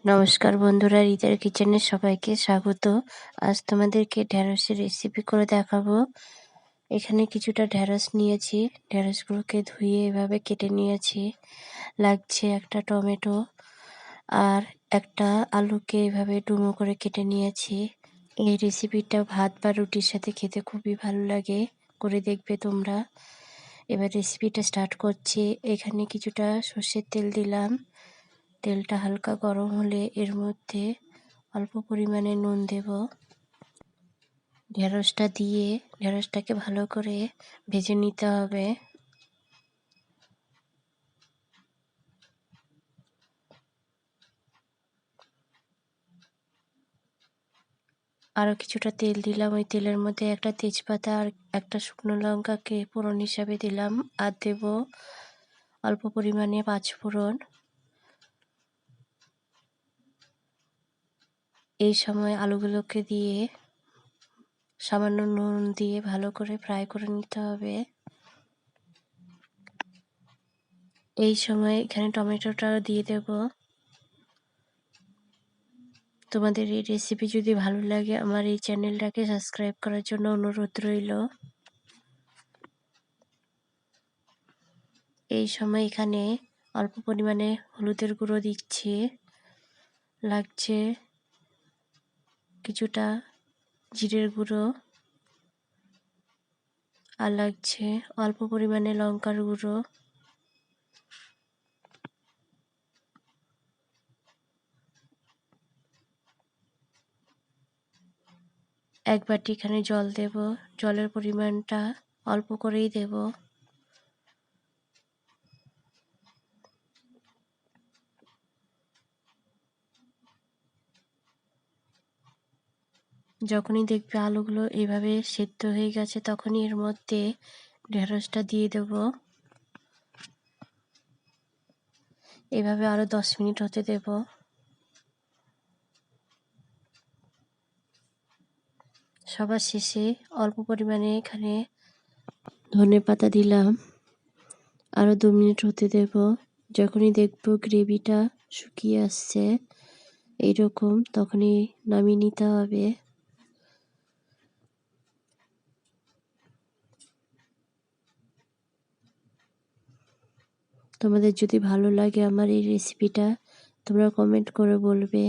নমস্কার বন্ধুরা, রিতার কিচেনে সবাইকে স্বাগত। আজ তোমাদেরকে ঢ্যাঁড়সের রেসিপি করে দেখাবো। এখানে কিছুটা ঢ্যাঁড়স নিয়েছি, ঢ্যাঁড়সগুলোকে ধুয়ে এভাবে কেটে নিয়েছি। লাগছে একটা টমেটো আর একটা আলুকে এভাবে ডুমো করে কেটে নিয়েছি। এই রেসিপিটা ভাত বা রুটির সাথে খেতে খুবই ভালো লাগে, করে দেখবে তোমরা। এবার রেসিপিটা স্টার্ট করছি। এখানে কিছুটা সর্ষের তেল দিলাম। তেলটা হালকা গরম হলে এর মধ্যে অল্প পরিমাণে নুন দেব। ঢেঁড়সটা দিয়ে ঢেঁড়সটাকে ভালো করে ভেজে নিতে হবে। আরও কিছুটা তেল দিলাম। ওই তেলের মধ্যে একটা তেজপাতা আর একটা শুকনো লঙ্কাকে ফোড়ন হিসাবে দিলাম, আর দেব অল্প পরিমাণে পাঁচফোড়ন। এই সময় আলুগুলোকে দিয়ে সামান্য নুন দিয়ে ভালো করে ফ্রাই করে নিতে হবে। এই সময় এখানে টমেটোটা দিয়ে দেব। তোমাদের এই রেসিপি যদি ভালো লাগে আমার এই চ্যানেলটাকে সাবস্ক্রাইব করার জন্য অনুরোধ রইল। এই সময় এখানে অল্প পরিমাণে হলুদের গুঁড়ো দিচ্ছি, লাগছে কিছুটা জিরের গুঁড়ো, আর লাগছে অল্প পরিমাণে লঙ্কার গুঁড়ো। এক বাটি এখানে জল দেব। জলের পরিমাণটা অল্প করেই দেব। যখনই দেখবে আলুগুলো এভাবে সেদ্ধ হয়ে গেছে তখনই এর মধ্যে ঢেঁড়সটা দিয়ে দেব। এভাবে আরও 10 মিনিট হতে দেব। সবার শেষে অল্প পরিমাণে এখানে ধনেপাতা দিলাম। আরও 2 মিনিট হতে দেব। যখনই দেখব গ্রেভিটা শুকিয়ে আসছে এইরকম, তখনই নামিয়ে নিতে হবে। তোমাদের যদি ভালো লাগে আমার এই রেসিপিটা, তোমরা কমেন্ট করে বলবে।